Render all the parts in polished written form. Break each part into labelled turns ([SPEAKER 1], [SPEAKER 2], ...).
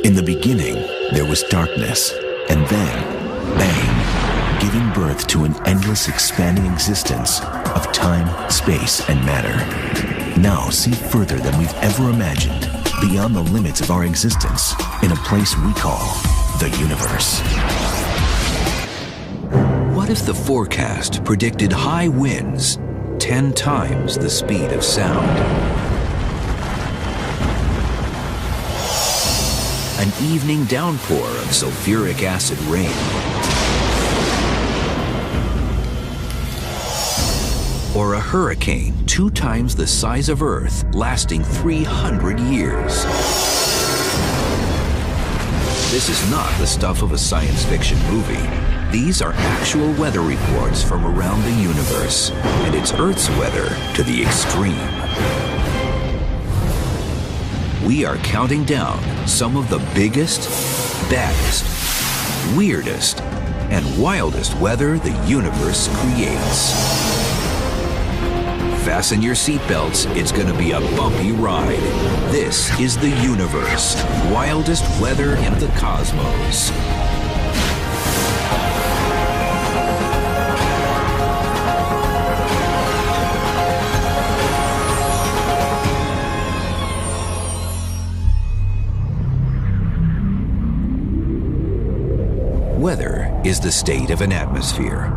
[SPEAKER 1] In the beginning, there was darkness, and then, bang, giving birth to an endless expanding existence of time, space, and matter. Now see further than we've ever imagined, beyond the limits of our existence, in a place we call the universe. What if the forecast predicted high winds 10 times the speed of sound? An evening downpour of sulfuric acid rain. Or a hurricane 2 times the size of Earth, lasting 300 years. This is not the stuff of a science fiction movie. These are actual weather reports from around the universe, and it's Earth's weather to the extreme. We are counting down some of the biggest, baddest, weirdest, and wildest weather the universe creates. Fasten your seatbelts, it's gonna be a bumpy ride. This is the universe, wildest weather in the cosmos. Weather is the state of an atmosphere.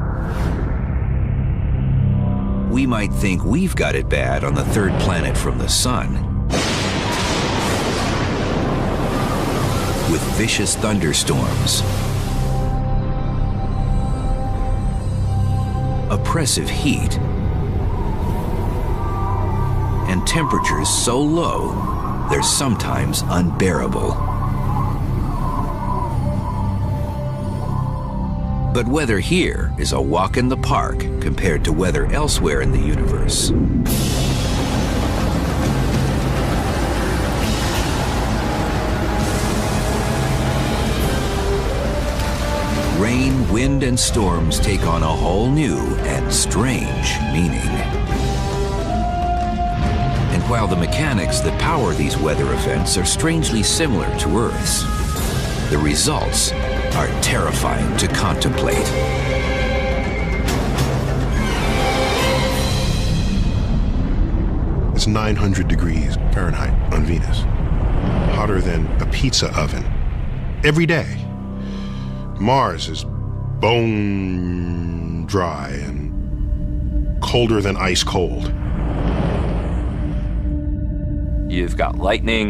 [SPEAKER 1] We might think we've got it bad on the 3rd planet from the sun, with vicious thunderstorms, oppressive heat, and temperatures so low they're sometimes unbearable. But weather here is a walk in the park compared to weather elsewhere in the universe. Rain, wind, and storms take on a whole new and strange meaning. And while the mechanics that power these weather events are strangely similar to Earth's, the results are terrifying to contemplate.
[SPEAKER 2] It's 900 degrees Fahrenheit on Venus, hotter than a pizza oven, every day. Mars is bone dry and colder than ice cold.
[SPEAKER 3] You've got lightning,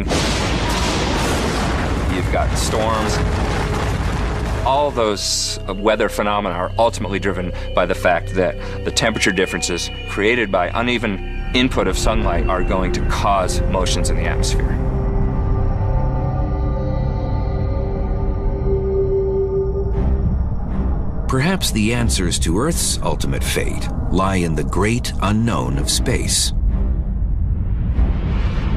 [SPEAKER 3] you've got storms. All those weather phenomena are ultimately driven by the fact that the temperature differences created by uneven input of sunlight are going to cause motions in the atmosphere.
[SPEAKER 1] Perhaps the answers to Earth's ultimate fate lie in the great unknown of space.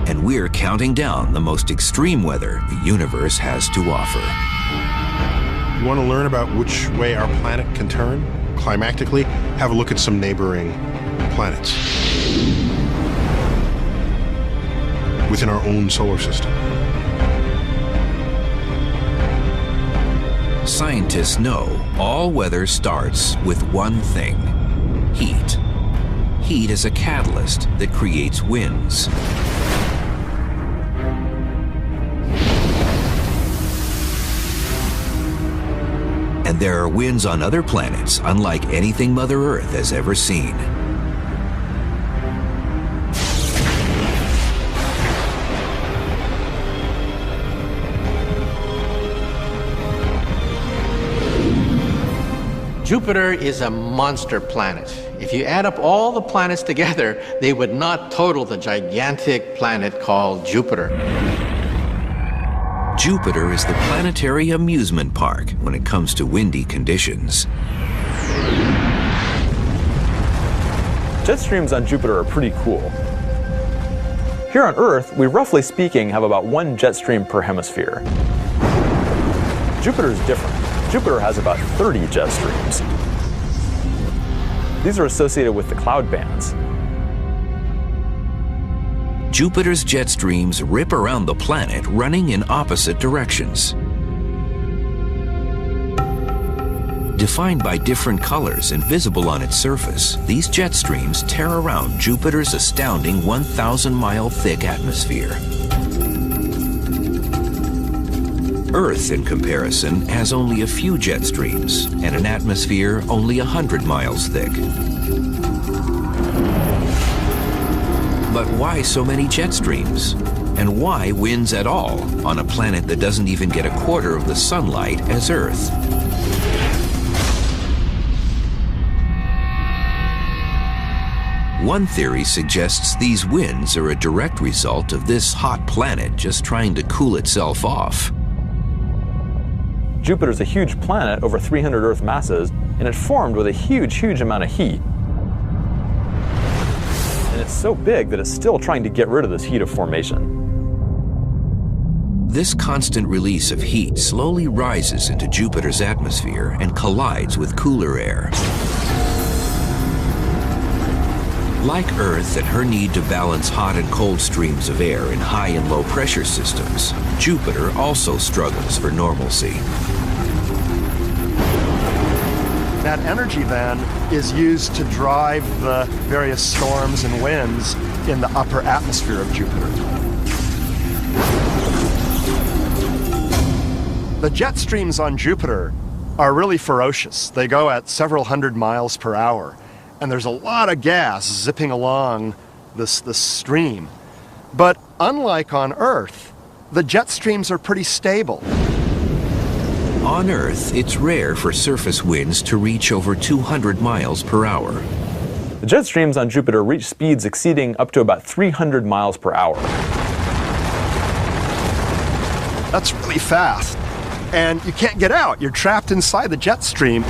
[SPEAKER 1] And we're counting down the most extreme weather the universe has to offer.
[SPEAKER 2] You want to learn about which way our planet can turn climactically? Have a look at some neighboring planets within our own solar system.
[SPEAKER 1] Scientists know all weather starts with one thing: heat. Heat is a catalyst that creates winds. And there are winds on other planets unlike anything Mother Earth has ever seen.
[SPEAKER 4] Jupiter is a monster planet. If you add up all the planets together, they would not total the gigantic planet called Jupiter.
[SPEAKER 1] Jupiter is the planetary amusement park when it comes to windy conditions.
[SPEAKER 5] Jet streams on Jupiter are pretty cool. Here on Earth, we roughly speaking have about 1 jet stream per hemisphere. Jupiter is different. Jupiter has about 30 jet streams. These are associated with the cloud bands.
[SPEAKER 1] Jupiter's jet streams rip around the planet, running in opposite directions. Defined by different colors and visible on its surface, these jet streams tear around Jupiter's astounding 1,000-mile thick atmosphere. Earth, in comparison, has only a few jet streams and an atmosphere only 100 miles thick. But why so many jet streams? And why winds at all on a planet that doesn't even get a quarter of the sunlight as Earth? One theory suggests these winds are a direct result of this hot planet just trying to cool itself off.
[SPEAKER 5] Jupiter's a huge planet, over 300 Earth masses, and it formed with a huge amount of heat. And it's so big that it's still trying to get rid of this heat of formation.
[SPEAKER 1] This constant release of heat slowly rises into Jupiter's atmosphere and collides with cooler air. Like Earth and her need to balance hot and cold streams of air in high and low pressure systems, Jupiter also struggles for normalcy.
[SPEAKER 6] That energy then is used to drive the various storms and winds in the upper atmosphere of Jupiter. The jet streams on Jupiter are really ferocious. They go at several hundred miles per hour. And there's a lot of gas zipping along this stream. But unlike on Earth, the jet streams are pretty stable.
[SPEAKER 1] On Earth, it's rare for surface winds to reach over 200 miles per hour.
[SPEAKER 5] The jet streams on Jupiter reach speeds exceeding up to about 300 miles per hour.
[SPEAKER 6] That's really fast. And you can't get out. You're trapped inside the jet stream.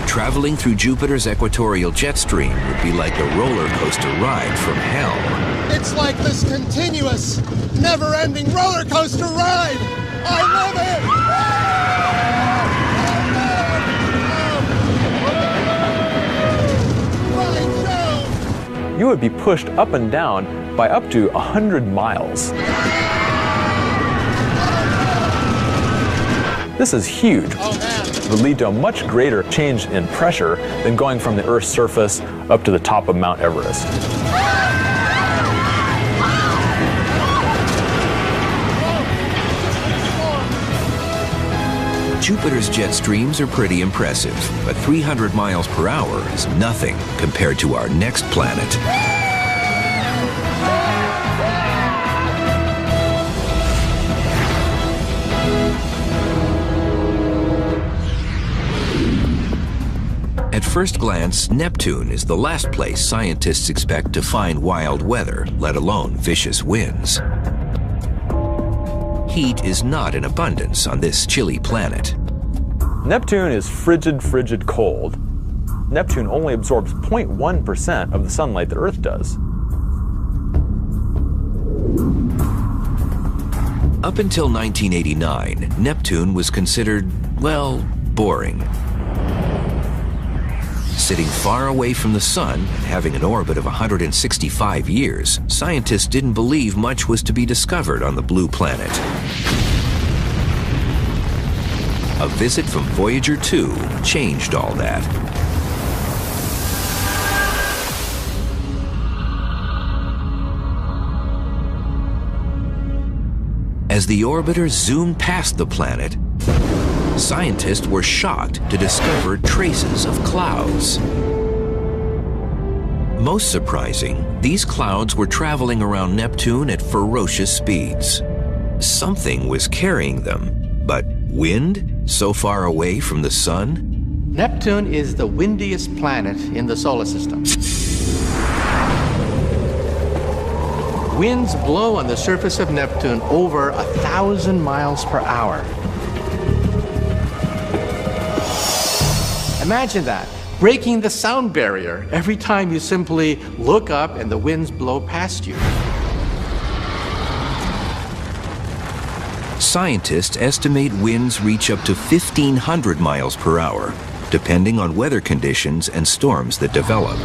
[SPEAKER 1] Traveling through Jupiter's equatorial jet stream would be like a roller coaster ride from hell.
[SPEAKER 7] It's like this continuous, never-ending roller coaster ride. I love it.
[SPEAKER 5] You would be pushed up and down by up to 100 miles. This is huge. It would lead to a much greater change in pressure than going from the Earth's surface up to the top of Mount Everest.
[SPEAKER 1] Jupiter's jet streams are pretty impressive, but 300 miles per hour is nothing compared to our next planet. At first glance, Neptune is the last place scientists expect to find wild weather, let alone vicious winds. Heat is not in abundance on this chilly planet.
[SPEAKER 5] Neptune is frigid cold. Neptune only absorbs 0.1% of the sunlight that Earth does.
[SPEAKER 1] Up until 1989, Neptune was considered, well, boring. Sitting far away from the Sun and having an orbit of 165 years, scientists didn't believe much was to be discovered on the blue planet. A visit from Voyager 2 changed all that. As the orbiter zoomed past the planet, scientists were shocked to discover traces of clouds. Most surprising, these clouds were traveling around Neptune at ferocious speeds. Something was carrying them, but wind so far away from the Sun?
[SPEAKER 4] Neptune is the windiest planet in the solar system. Winds blow on the surface of Neptune over 1,000 miles per hour. Imagine that, breaking the sound barrier every time you simply look up and the winds blow past you.
[SPEAKER 1] Scientists estimate winds reach up to 1,500 miles per hour, depending on weather conditions and storms that develop.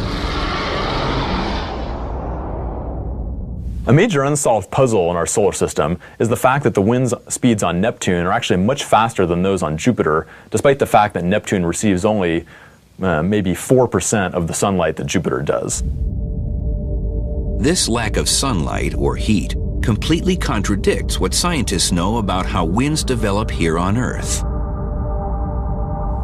[SPEAKER 5] A major unsolved puzzle in our solar system is the fact that the wind speeds on Neptune are actually much faster than those on Jupiter, despite the fact that Neptune receives only maybe 4% of the sunlight that Jupiter does.
[SPEAKER 8] This lack of sunlight or heat completely contradicts what scientists know about how winds develop here on Earth.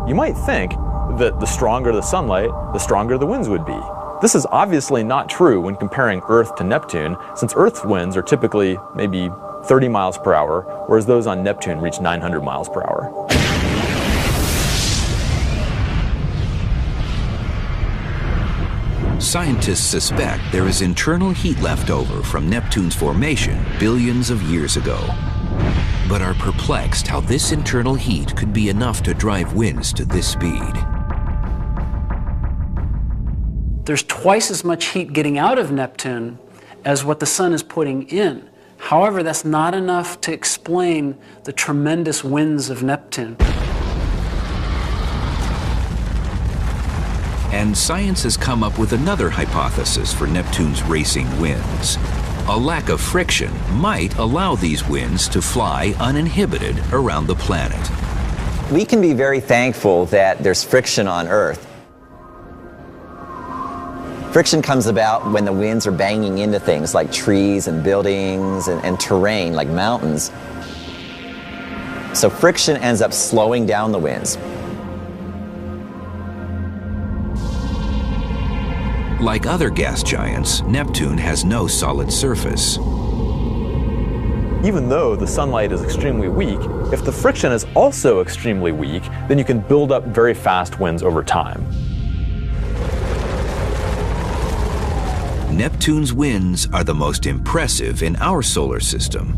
[SPEAKER 5] You might think that the stronger the sunlight, the stronger the winds would be. This is obviously not true when comparing Earth to Neptune, since Earth's winds are typically maybe 30 miles per hour, whereas those on Neptune reach 900 miles per hour.
[SPEAKER 8] Scientists suspect there is internal heat left over from Neptune's formation billions of years ago, but are perplexed how this internal heat could be enough to drive winds to this speed.
[SPEAKER 9] There's twice as much heat getting out of Neptune as what the sun is putting in. However, that's not enough to explain the tremendous winds of Neptune.
[SPEAKER 8] And science has come up with another hypothesis for Neptune's racing winds. A lack of friction might allow these winds to fly uninhibited around the planet.
[SPEAKER 10] We can be very thankful that there's friction on Earth. Friction comes about when the winds are banging into things like trees and buildings and terrain like mountains. So friction ends up slowing down the winds.
[SPEAKER 8] Like other gas giants, Neptune has no solid surface.
[SPEAKER 5] Even though the sunlight is extremely weak, if the friction is also extremely weak, then you can build up very fast winds over time.
[SPEAKER 8] Neptune's winds are the most impressive in our solar system.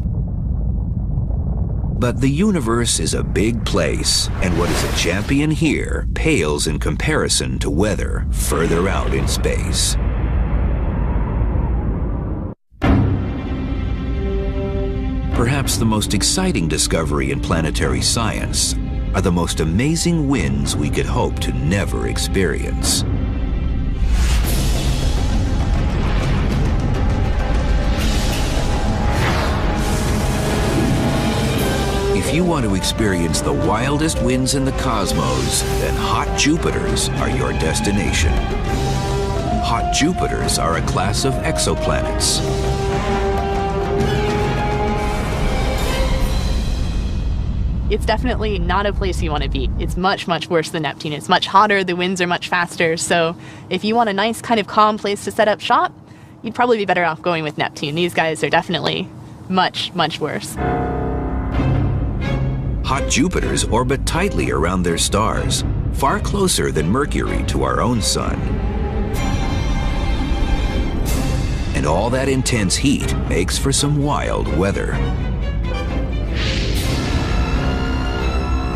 [SPEAKER 8] But the universe is a big place, and what is a champion here pales in comparison to weather further out in space. Perhaps the most exciting discovery in planetary science are the most amazing winds we could hope to never experience. If you want to experience the wildest winds in the cosmos, then hot Jupiters are your destination. Hot Jupiters are a class of exoplanets.
[SPEAKER 11] It's definitely not a place you want to be. It's much, much worse than Neptune. It's much hotter, the winds are much faster, so if you want a nice kind of calm place to set up shop, you'd probably be better off going with Neptune. These guys are definitely much, much worse.
[SPEAKER 8] Hot Jupiters orbit tightly around their stars, far closer than Mercury to our own sun. And all that intense heat makes for some wild weather.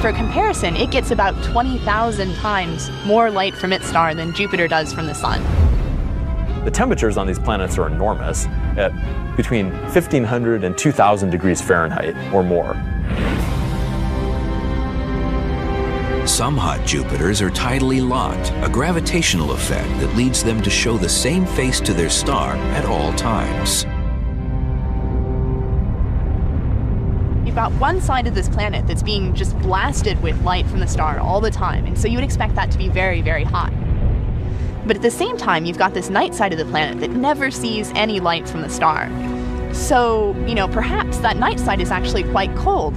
[SPEAKER 11] For comparison, it gets about 20,000 times more light from its star than Jupiter does from the sun.
[SPEAKER 5] The temperatures on these planets are enormous, at between 1,500 and 2,000 degrees Fahrenheit or more.
[SPEAKER 8] Some hot Jupiters are tidally locked, a gravitational effect that leads them to show the same face to their star at all times.
[SPEAKER 11] You've got one side of this planet that's being just blasted with light from the star all the time, and so you would expect that to be very, very hot. But at the same time, you've got this night side of the planet that never sees any light from the star. So, perhaps that night side is actually quite cold.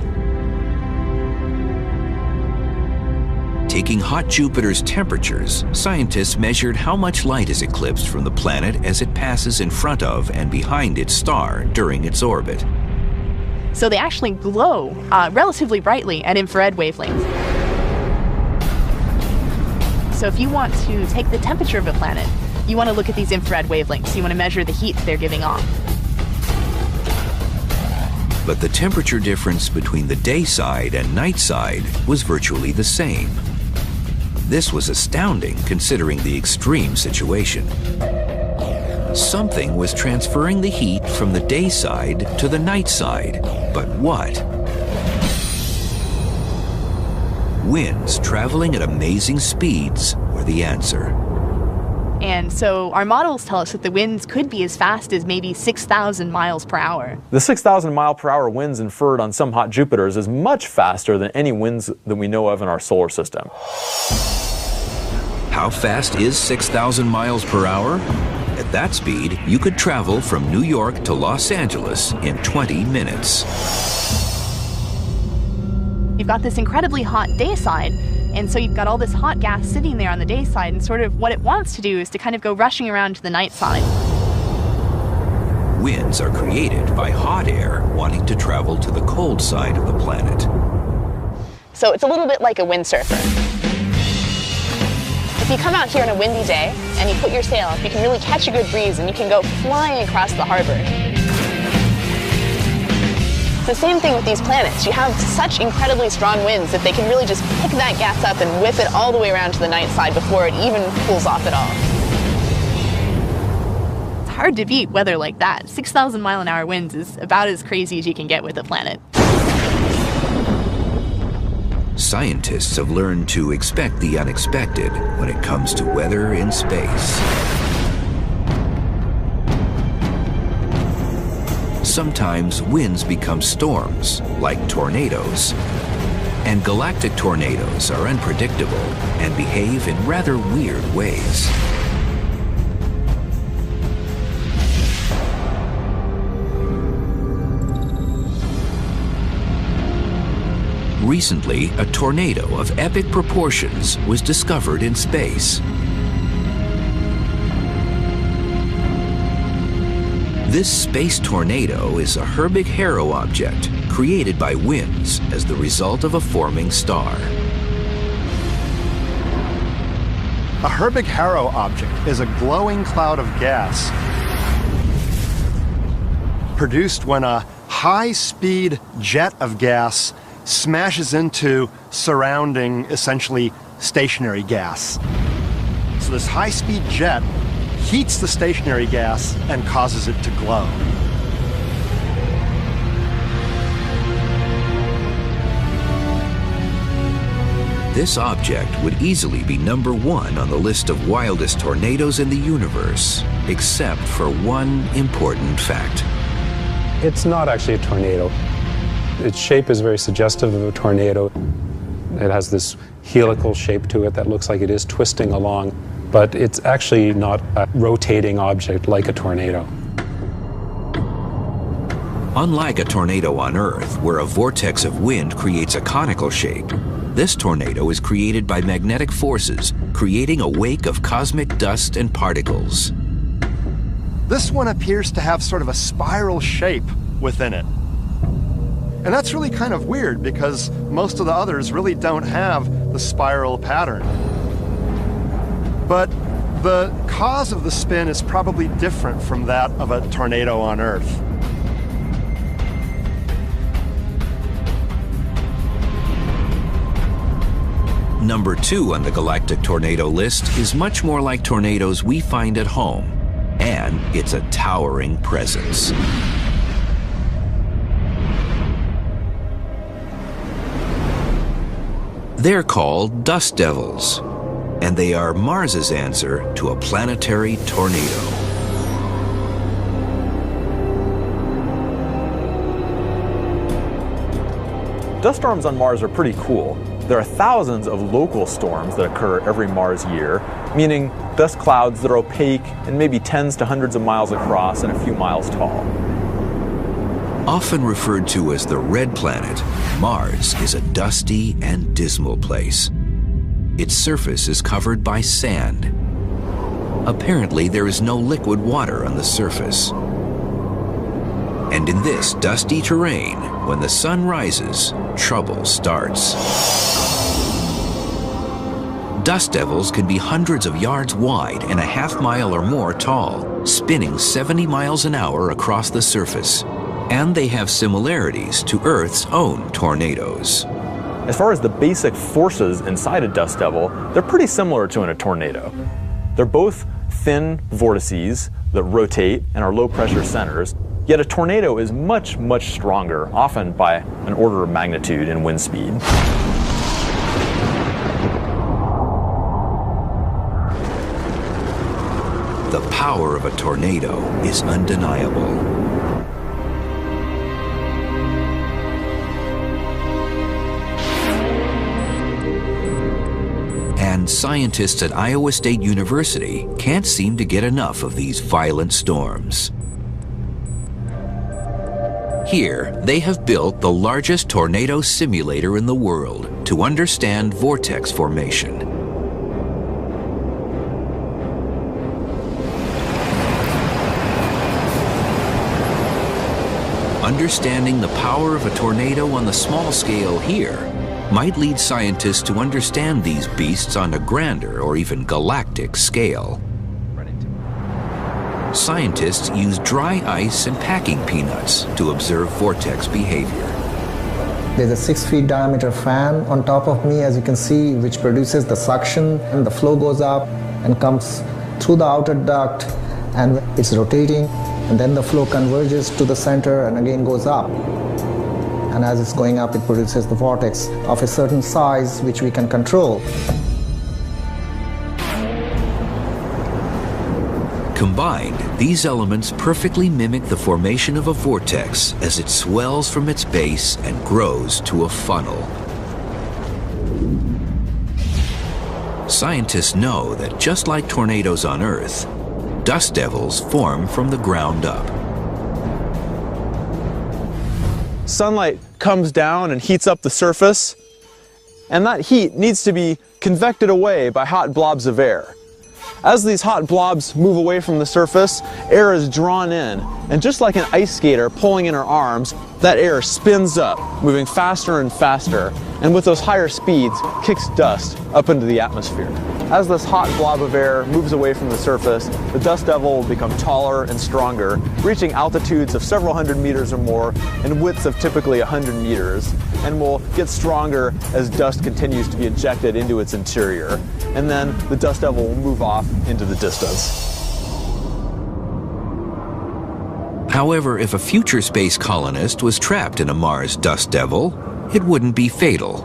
[SPEAKER 8] Taking hot Jupiter's temperatures, scientists measured how much light is eclipsed from the planet as it passes in front of and behind its star during its orbit.
[SPEAKER 11] So they actually glow relatively brightly at infrared wavelengths. So if you want to take the temperature of a planet, you want to look at these infrared wavelengths. You want to measure the heat they're giving off.
[SPEAKER 8] But the temperature difference between the day side and night side was virtually the same. This was astounding considering the extreme situation. Something was transferring the heat from the day side to the night side, but what? Winds traveling at amazing speeds were the answer.
[SPEAKER 11] And so our models tell us that the winds could be as fast as maybe 6,000 miles per hour.
[SPEAKER 5] The 6,000 mile per hour winds inferred on some hot Jupiters is much faster than any winds that we know of in our solar system.
[SPEAKER 8] How fast is 6,000 miles per hour? At that speed, you could travel from New York to Los Angeles in 20 minutes.
[SPEAKER 11] You've got this incredibly hot day side, and so you've got all this hot gas sitting there on the day side, and sort of what it wants to do is to kind of go rushing around to the night side.
[SPEAKER 8] Winds are created by hot air wanting to travel to the cold side of the planet.
[SPEAKER 11] So it's a little bit like a windsurfer. If you come out here on a windy day and you put your sail up, you can really catch a good breeze and you can go flying across the harbor. It's the same thing with these planets. You have such incredibly strong winds that they can really just pick that gas up and whip it all the way around to the night side before it even cools off at all. It's hard to beat weather like that. 6,000 mile an hour winds is about as crazy as you can get with a planet.
[SPEAKER 8] Scientists have learned to expect the unexpected when it comes to weather in space. Sometimes winds become storms, like tornadoes. And galactic tornadoes are unpredictable and behave in rather weird ways. Recently, a tornado of epic proportions was discovered in space. This space tornado is a Herbig-Haro object created by winds as the result of a forming star.
[SPEAKER 6] A Herbig-Haro object is a glowing cloud of gas produced when a high-speed jet of gas smashes into surrounding, essentially, stationary gas. So this high-speed jet heats the stationary gas and causes it to glow.
[SPEAKER 8] This object would easily be #1 on the list of wildest tornadoes in the universe, except for one important fact.
[SPEAKER 12] It's not actually a tornado. Its shape is very suggestive of a tornado. It has this helical shape to it that looks like it is twisting along, but it's actually not a rotating object like a tornado.
[SPEAKER 8] Unlike a tornado on Earth, where a vortex of wind creates a conical shape, this tornado is created by magnetic forces, creating a wake of cosmic dust and particles.
[SPEAKER 6] This one appears to have sort of a spiral shape within it. And that's really kind of weird because most of the others really don't have the spiral pattern. But the cause of the spin is probably different from that of a tornado on Earth.
[SPEAKER 8] #2 on the galactic tornado list is much more like tornadoes we find at home, and it's a towering presence. They're called dust devils, and they are Mars's answer to a planetary tornado.
[SPEAKER 5] Dust storms on Mars are pretty cool. There are thousands of local storms that occur every Mars year, meaning dust clouds that are opaque and maybe tens to hundreds of miles across and a few miles tall.
[SPEAKER 8] Often referred to as the red planet, Mars is a dusty and dismal place. Its surface is covered by sand. Apparently, there is no liquid water on the surface. And in this dusty terrain, when the sun rises, trouble starts. Dust devils can be hundreds of yards wide and a half-mile or more tall, spinning 70 miles an hour across the surface. And they have similarities to Earth's own tornadoes.
[SPEAKER 5] As far as the basic forces inside a dust devil, they're pretty similar to in a tornado. They're both thin vortices that rotate and are low-pressure centers, yet a tornado is much, much stronger, often by an order of magnitude in wind speed.
[SPEAKER 8] The power of a tornado is undeniable. And scientists at Iowa State University can't seem to get enough of these violent storms. Here, they have built the largest tornado simulator in the world to understand vortex formation. Understanding the power of a tornado on the small scale here might lead scientists to understand these beasts on a grander or even galactic scale. Scientists use dry ice and packing peanuts to observe vortex behavior.
[SPEAKER 13] There's a 6 feet diameter fan on top of me, as you can see, which produces the suction, and the flow goes up and comes through the outer duct, and it's rotating, and then the flow converges to the center and again goes up. And as it's going up, it produces the vortex of a certain size, which we can control.
[SPEAKER 8] Combined, these elements perfectly mimic the formation of a vortex as it swells from its base and grows to a funnel. Scientists know that just like tornadoes on Earth, dust devils form from the ground up.
[SPEAKER 5] Sunlight comes down and heats up the surface, and that heat needs to be convected away by hot blobs of air. As these hot blobs move away from the surface, air is drawn in, and just like an ice skater pulling in her arms, that air spins up, moving faster and faster, and with those higher speeds, kicks dust up into the atmosphere. As this hot blob of air moves away from the surface, the dust devil will become taller and stronger, reaching altitudes of several hundred meters or more and widths of typically 100 meters, and will get stronger as dust continues to be ejected into its interior. And then the dust devil will move off into the distance.
[SPEAKER 8] However, if a future space colonist was trapped in a Mars dust devil, it wouldn't be fatal.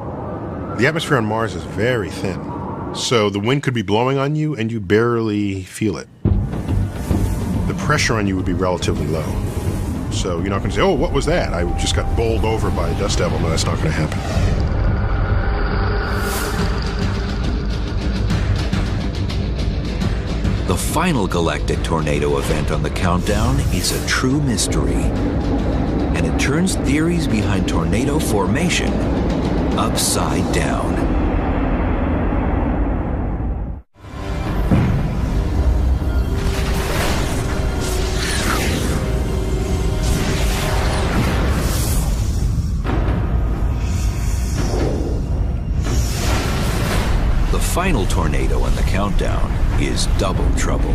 [SPEAKER 2] The atmosphere on Mars is very thin, so the wind could be blowing on you and you barely feel it. The pressure on you would be relatively low. So you're not going to say, oh, what was that? I just got bowled over by a dust devil. No, that's not going to happen.
[SPEAKER 8] The final galactic tornado event on the countdown is a true mystery, and it turns theories behind tornado formation upside down. The final tornado on the countdown is double trouble.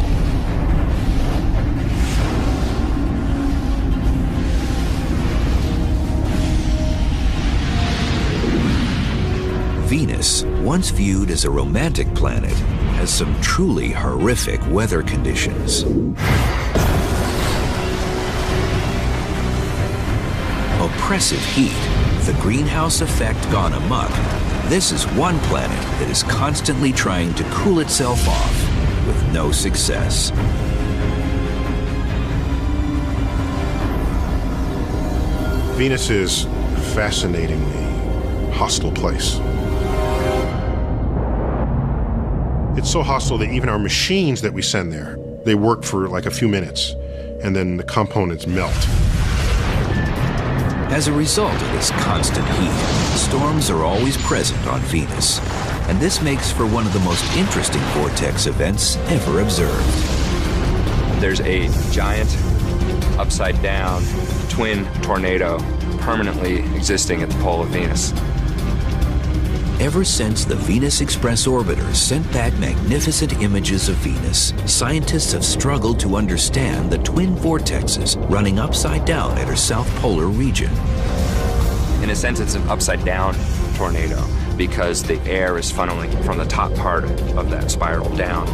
[SPEAKER 8] Venus, once viewed as a romantic planet, has some truly horrific weather conditions. Oppressive heat, the greenhouse effect gone amok. This is one planet that is constantly trying to cool itself off with no success.
[SPEAKER 2] Venus is a fascinatingly hostile place. It's so hostile that even our machines that we send there, they work for like a few minutes, and then the components melt.
[SPEAKER 8] As a result of this constant heat, storms are always present on Venus, and this makes for one of the most interesting vortex events ever observed.
[SPEAKER 3] There's a giant, upside-down, twin tornado permanently existing at the pole of Venus.
[SPEAKER 8] Ever since the Venus Express orbiter sent back magnificent images of Venus, scientists have struggled to understand the twin vortexes running upside down at her south polar region.
[SPEAKER 3] In a sense, it's an upside-down tornado because the air is funneling from the top part of that spiral down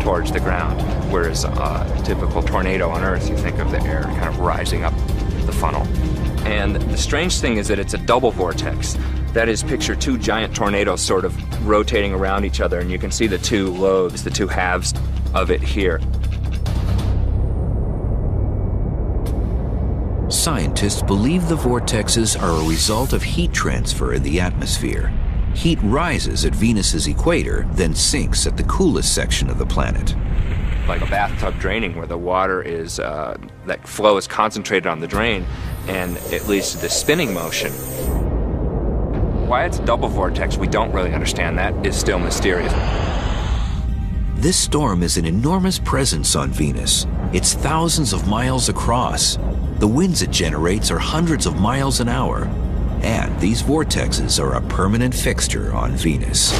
[SPEAKER 3] towards the ground, whereas a typical tornado on Earth, you think of the air kind of rising up the funnel. And the strange thing is that it's a double vortex. That is, picture two giant tornadoes sort of rotating around each other, and you can see the two lobes, the two halves of it here.
[SPEAKER 8] scientists believe the vortexes are a result of heat transfer in the atmosphere. Heat rises at Venus's equator, then sinks at the coolest section of the planet.
[SPEAKER 3] Like a bathtub draining, where the water is, that flow is concentrated on the drain, and it leads to this spinning motion. Why it's a double vortex, we don't really understand. That is still mysterious.
[SPEAKER 8] This storm is an enormous presence on Venus. It's thousands of miles across. The winds it generates are hundreds of miles an hour. And these vortexes are a permanent fixture on Venus.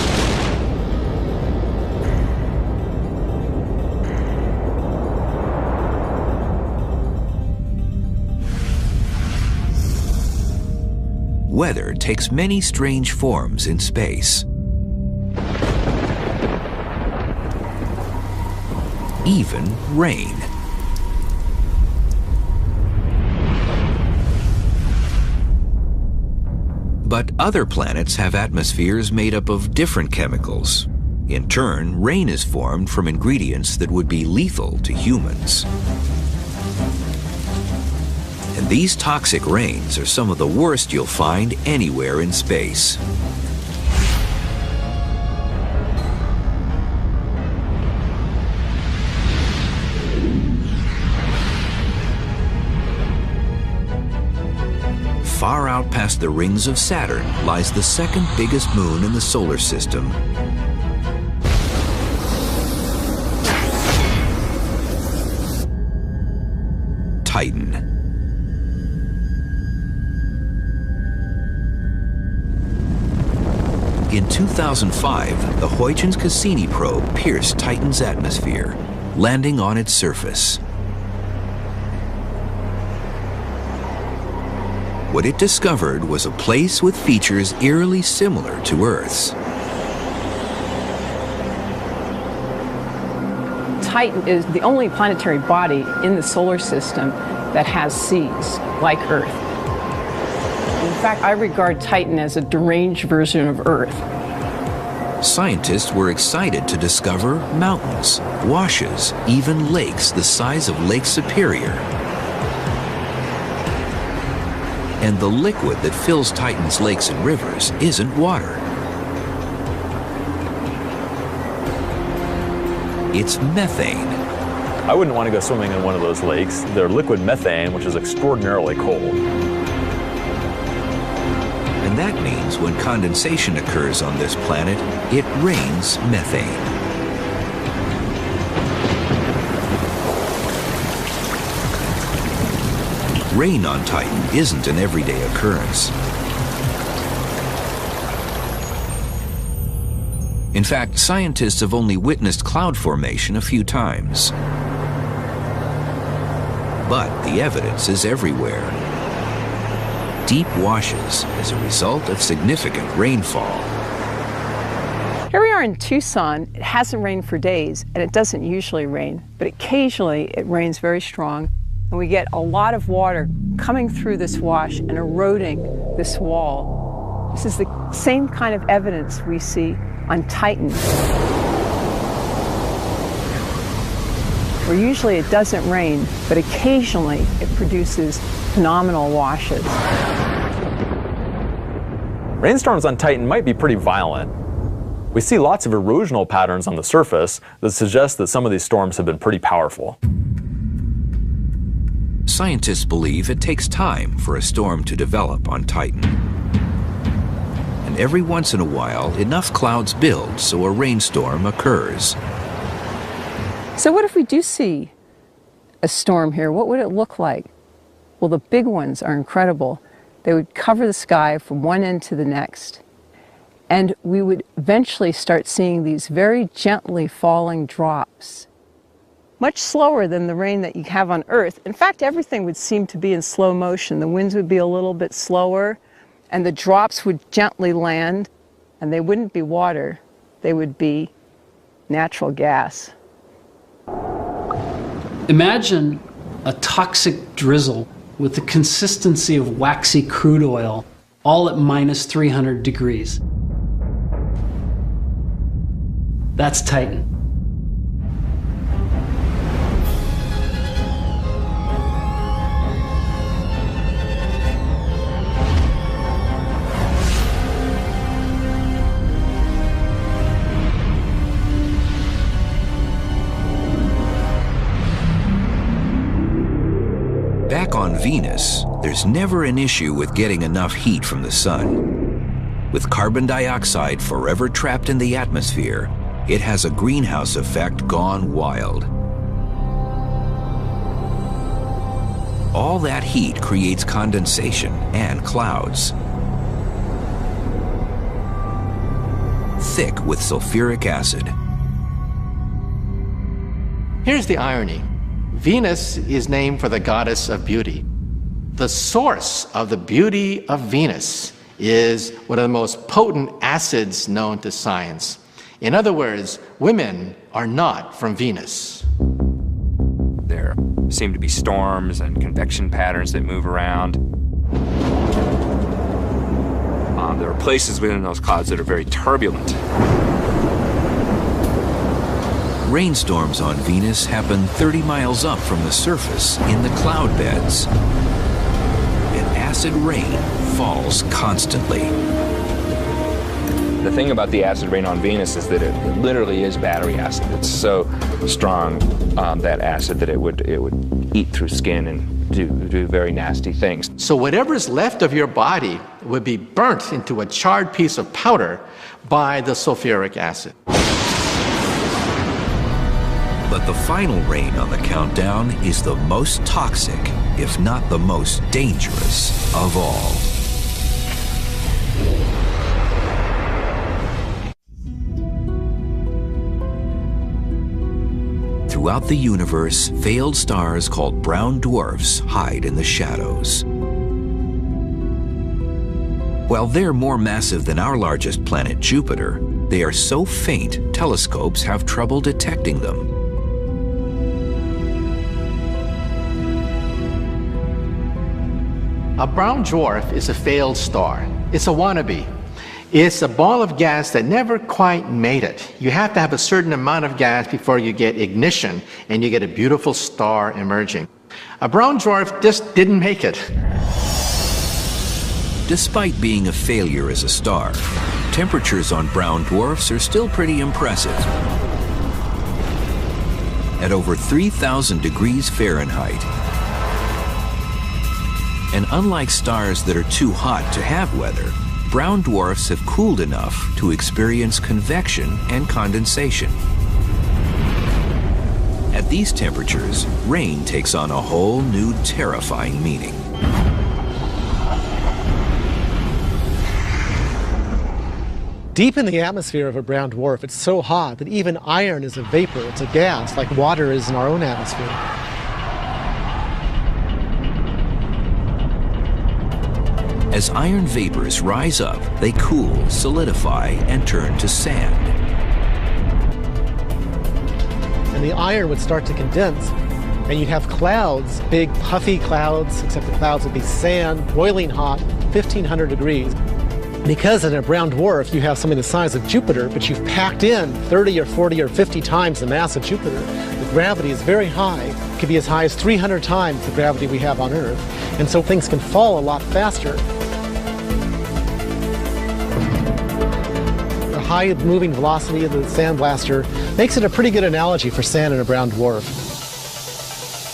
[SPEAKER 8] Weather takes many strange forms in space. Even rain. But other planets have atmospheres made up of different chemicals. In turn, rain is formed from ingredients that would be lethal to humans. And these toxic rains are some of the worst you'll find anywhere in space. Far out past the rings of Saturn lies the second biggest moon in the solar system. Titan. In 2005, the Huygens Cassini probe pierced Titan's atmosphere, landing on its surface. What it discovered was a place with features eerily similar to Earth's.
[SPEAKER 14] Titan is the only planetary body in the solar system that has seas, like Earth. In fact, I regard Titan as a deranged version of Earth.
[SPEAKER 8] Scientists were excited to discover mountains, washes, even lakes the size of Lake Superior. And the liquid that fills Titan's lakes and rivers isn't water. It's methane.
[SPEAKER 5] I wouldn't want to go swimming in one of those lakes. They're liquid methane, which is extraordinarily cold.
[SPEAKER 8] And that means when condensation occurs on this planet, it rains methane. Rain on Titan isn't an everyday occurrence. In fact, scientists have only witnessed cloud formation a few times. But the evidence is everywhere. Deep washes as a result of significant rainfall.
[SPEAKER 14] Here we are in Tucson. It hasn't rained for days, and it doesn't usually rain, but occasionally it rains very strong, and we get a lot of water coming through this wash and eroding this wall. This is the same kind of evidence we see on Titan, where usually it doesn't rain, but occasionally it produces phenomenal washes.
[SPEAKER 5] Rainstorms on Titan might be pretty violent. We see lots of erosional patterns on the surface that suggest that some of these storms have been pretty powerful.
[SPEAKER 8] Scientists believe it takes time for a storm to develop on Titan. And every once in a while, enough clouds build so a rainstorm occurs.
[SPEAKER 14] So what if we do see a storm here? What would it look like? Well, the big ones are incredible. They would cover the sky from one end to the next. And we would eventually start seeing these very gently falling drops, much slower than the rain that you have on Earth. In fact, everything would seem to be in slow motion. The winds would be a little bit slower, and the drops would gently land, and they wouldn't be water. They would be natural gas.
[SPEAKER 9] Imagine a toxic drizzle with the consistency of waxy crude oil, all at minus 300 degrees. That's Titan.
[SPEAKER 8] Venus, there's never an issue with getting enough heat from the sun. With carbon dioxide forever trapped in the atmosphere, it has a greenhouse effect gone wild. All that heat creates condensation and clouds, thick with sulfuric acid.
[SPEAKER 4] Here's the irony. Venus is named for the goddess of beauty. The source of the beauty of Venus is one of the most potent acids known to science. In other words, women are not from Venus.
[SPEAKER 3] There seem to be storms and convection patterns that move around. There are places within those clouds that are very turbulent.
[SPEAKER 8] Rainstorms on Venus happen 30 miles up from the surface in the cloud beds. And acid rain falls constantly.
[SPEAKER 3] The thing about the acid rain on Venus is that it literally is battery acid. It's so strong, that acid, that it would eat through skin and do very nasty things.
[SPEAKER 4] So whatever's left of your body would be burnt into a charred piece of powder by the sulfuric acid.
[SPEAKER 8] But the final rain on the countdown is the most toxic, if not the most dangerous of all. Throughout the universe, failed stars called brown dwarfs hide in the shadows. While they're more massive than our largest planet, Jupiter, they are so faint, telescopes have trouble detecting them.
[SPEAKER 4] A brown dwarf is a failed star. It's a wannabe. It's a ball of gas that never quite made it. You have to have a certain amount of gas before you get ignition and you get a beautiful star emerging. A brown dwarf just didn't make it.
[SPEAKER 8] Despite being a failure as a star, temperatures on brown dwarfs are still pretty impressive. At over 3,000 degrees Fahrenheit. And unlike stars that are too hot to have weather, brown dwarfs have cooled enough to experience convection and condensation. At these temperatures, rain takes on a whole new terrifying meaning.
[SPEAKER 15] Deep in the atmosphere of a brown dwarf, it's so hot that even iron is a vapor. It's a gas, like water is in our own atmosphere.
[SPEAKER 8] As iron vapors rise up, they cool, solidify, and turn to sand.
[SPEAKER 15] And the iron would start to condense, and you'd have clouds, big puffy clouds, except the clouds would be sand, boiling hot, 1,500 degrees. Because in a brown dwarf, you have something the size of Jupiter, but you've packed in 30 or 40 or 50 times the mass of Jupiter. The gravity is very high. It could be as high as 300 times the gravity we have on Earth. And so things can fall a lot faster. High moving velocity of the sandblaster makes it a pretty good analogy for sand in a brown dwarf.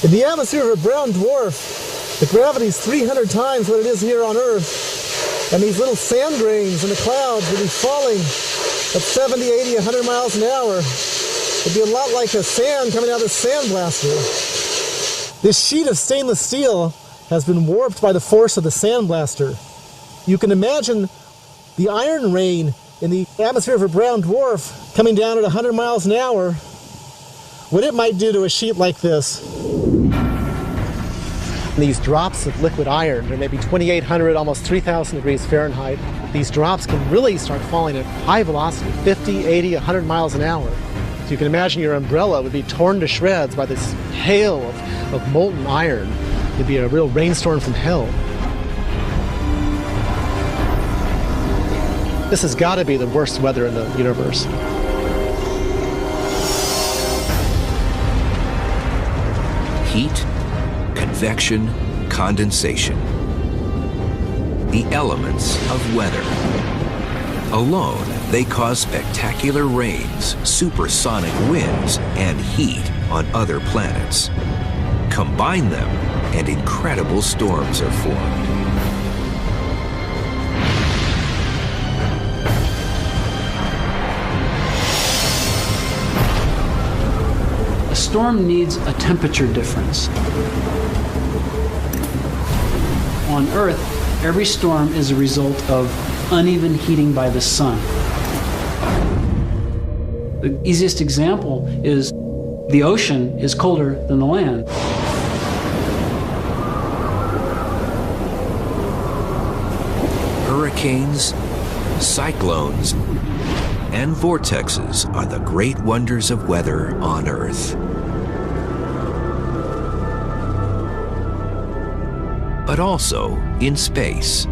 [SPEAKER 16] In the atmosphere of a brown dwarf, the gravity is 300 times what it is here on Earth, and these little sand grains in the clouds will be falling at 70, 80, 100 miles an hour. It'd be a lot like a sand coming out of a sandblaster. This sheet of stainless steel has been warped by the force of the sandblaster. You can imagine the iron rain in the atmosphere of a brown dwarf coming down at 100 miles an hour, what it might do to a sheet like this.
[SPEAKER 15] These drops of liquid iron, they're maybe 2,800, almost 3,000 degrees Fahrenheit. These drops can really start falling at high velocity, 50, 80, 100 miles an hour. So you can imagine your umbrella would be torn to shreds by this hail of molten iron. It'd be a real rainstorm from hell. This has got to be the worst weather in the universe.
[SPEAKER 8] Heat, convection, condensation. The elements of weather. Alone, they cause spectacular rains, supersonic winds, and heat on other planets. Combine them, and incredible storms are formed.
[SPEAKER 9] A storm needs a temperature difference. On Earth, every storm is a result of uneven heating by the sun. The easiest example is the ocean is colder than the land.
[SPEAKER 8] Hurricanes, cyclones, and vortexes are the great wonders of weather on Earth. But also in space.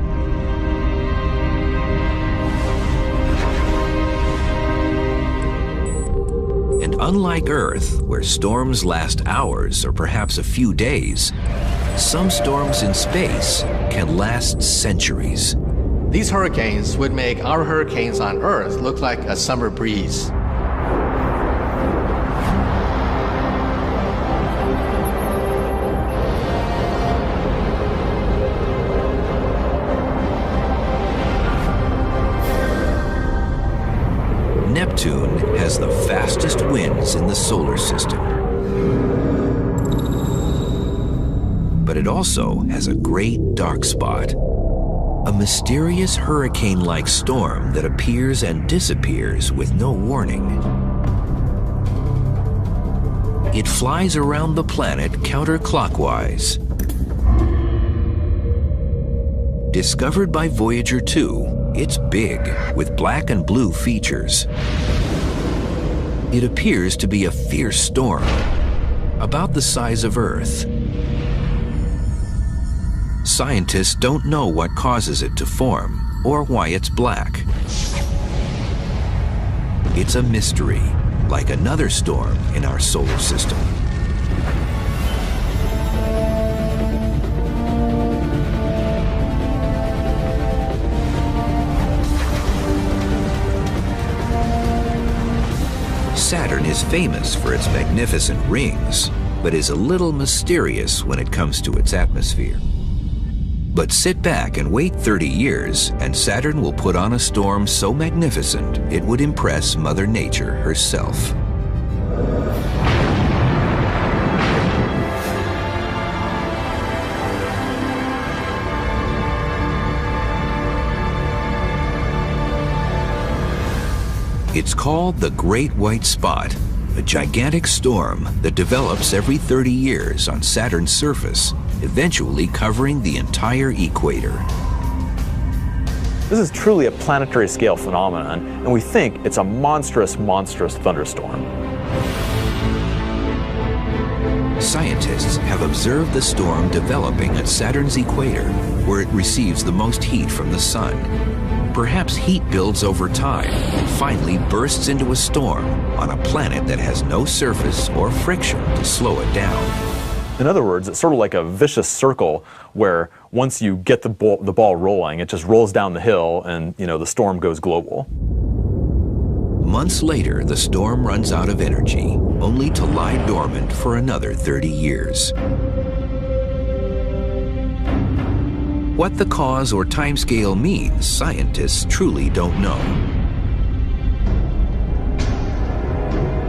[SPEAKER 8] And unlike Earth, where storms last hours or perhaps a few days, some storms in space can last centuries.
[SPEAKER 4] These hurricanes would make our hurricanes on Earth look like a summer breeze.
[SPEAKER 8] Neptune has the fastest winds in the solar system. But it also has a great dark spot. A mysterious hurricane-like storm that appears and disappears with no warning. It flies around the planet counterclockwise. Discovered by Voyager 2, it's big, with black and blue features. It appears to be a fierce storm, about the size of Earth. Scientists don't know what causes it to form, or why it's black. It's a mystery, like another storm in our solar system. Saturn is famous for its magnificent rings, but is a little mysterious when it comes to its atmosphere. But sit back and wait 30 years, and Saturn will put on a storm so magnificent it would impress Mother Nature herself. It's called the Great White Spot, a gigantic storm that develops every 30 years on Saturn's surface, eventually covering the entire equator.
[SPEAKER 5] This is truly a planetary scale phenomenon, and we think it's a monstrous, monstrous thunderstorm.
[SPEAKER 8] Scientists have observed the storm developing at Saturn's equator, where it receives the most heat from the sun. Perhaps heat builds over time and finally bursts into a storm on a planet that has no surface or friction to slow it down.
[SPEAKER 5] In other words, it's sort of like a vicious circle where once you get the ball rolling, it just rolls down the hill and, the storm goes global.
[SPEAKER 8] Months later, the storm runs out of energy, only to lie dormant for another 30 years. What the cause or timescale means, scientists truly don't know.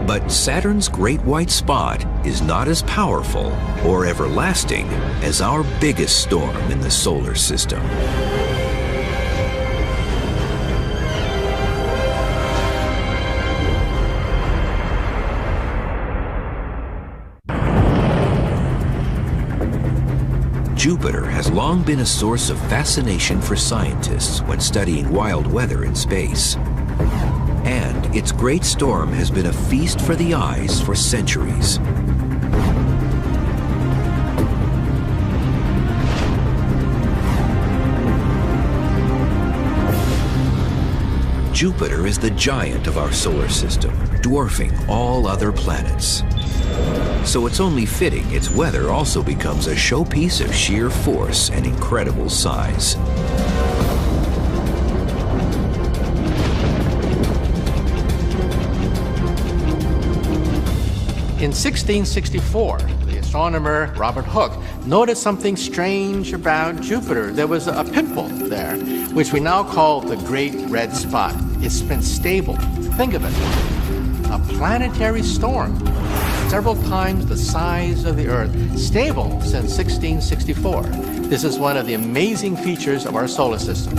[SPEAKER 8] But Saturn's Great White Spot is not as powerful or everlasting as our biggest storm in the solar system. Jupiter has long been a source of fascination for scientists when studying wild weather in space. And its great storm has been a feast for the eyes for centuries. Jupiter is the giant of our solar system, dwarfing all other planets. So it's only fitting its weather also becomes a showpiece of sheer force and incredible size.
[SPEAKER 4] In 1664, the astronomer Robert Hooke noticed something strange about Jupiter. There was a pimple there, which we now call the Great Red Spot. It's been stable. Think of it. A planetary storm, several times the size of the Earth, stable since 1664. This is one of the amazing features of our solar system.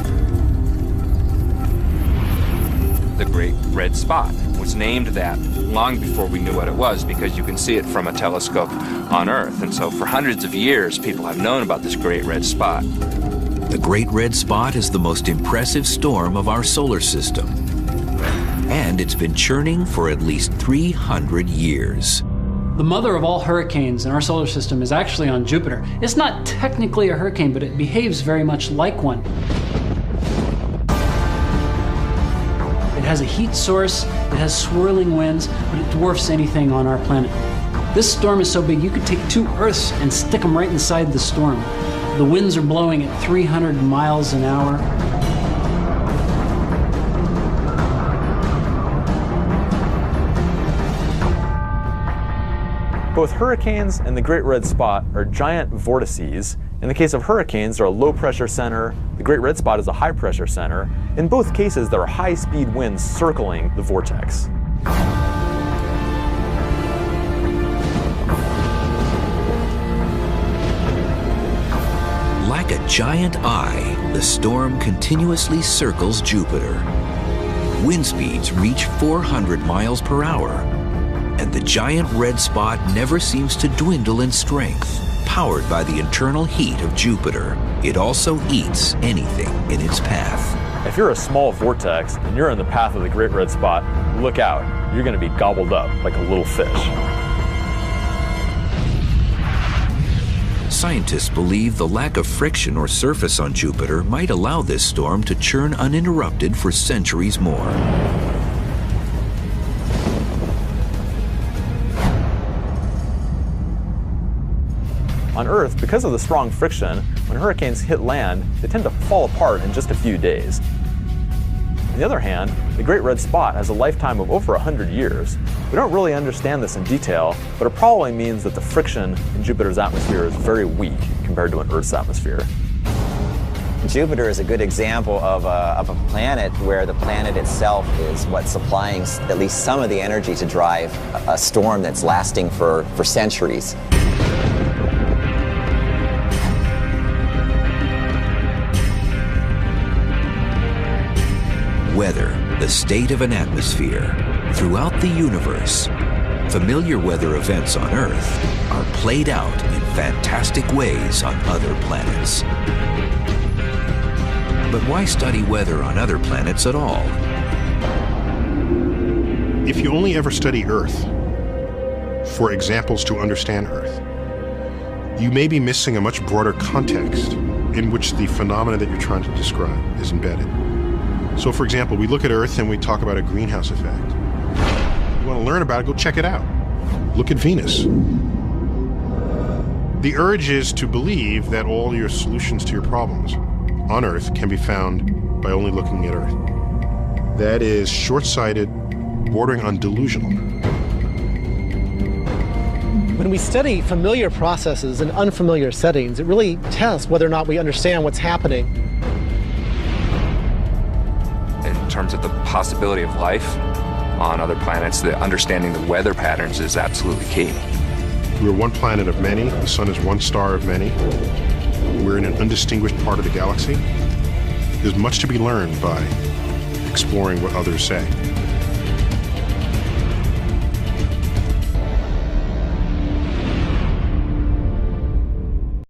[SPEAKER 3] The Great Red Spot was named that long before we knew what it was, because you can see it from a telescope on Earth. And so for hundreds of years, people have known about this Great Red Spot.
[SPEAKER 8] The Great Red Spot is the most impressive storm of our solar system. And it's been churning for at least 300 years.
[SPEAKER 9] The mother of all hurricanes in our solar system is actually on Jupiter. It's not technically a hurricane, but it behaves very much like one. It has a heat source, it has swirling winds, but it dwarfs anything on our planet. This storm is so big you could take 2 Earths and stick them right inside the storm. The winds are blowing at 300 miles an hour.
[SPEAKER 5] Both hurricanes and the Great Red Spot are giant vortices. In the case of hurricanes, they're a low-pressure center. The Great Red Spot is a high-pressure center. In both cases, there are high-speed winds circling the vortex.
[SPEAKER 8] Like a giant eye, the storm continuously circles Jupiter. Wind speeds reach 400 miles per hour, and the giant red spot never seems to dwindle in strength. Powered by the internal heat of Jupiter, it also eats anything in its path.
[SPEAKER 5] If you're a small vortex and you're in the path of the Great Red Spot, look out. You're going to be gobbled up like a little fish.
[SPEAKER 8] Scientists believe the lack of friction or surface on Jupiter might allow this storm to churn uninterrupted for centuries more.
[SPEAKER 5] On Earth, because of the strong friction, when hurricanes hit land, they tend to fall apart in just a few days. On the other hand, the Great Red Spot has a lifetime of over 100 years. We don't really understand this in detail, but it probably means that the friction in Jupiter's atmosphere is very weak compared to an Earth's atmosphere.
[SPEAKER 10] Jupiter is a good example of a planet where the planet itself is what's supplying at least some of the energy to drive a storm that's lasting for centuries.
[SPEAKER 8] Weather, the state of an atmosphere. Throughout the universe, familiar weather events on Earth are played out in fantastic ways on other planets. But why study weather on other planets at all?
[SPEAKER 2] If you only ever study Earth for examples to understand Earth, you may be missing a much broader context in which the phenomena that you're trying to describe is embedded. So, for example, we look at Earth and we talk about a greenhouse effect. You want to learn about it, go check it out. Look at Venus. The urge is to believe that all your solutions to your problems on Earth can be found by only looking at Earth. That is short-sighted, bordering on delusional.
[SPEAKER 15] When we study familiar processes in unfamiliar settings, it really tests whether or not we understand what's happening.
[SPEAKER 3] In terms of the possibility of life on other planets, the understanding the weather patterns is absolutely key.
[SPEAKER 2] We're one planet of many. The sun is one star of many. We're in an undistinguished part of the galaxy. There's much to be learned by exploring what others say.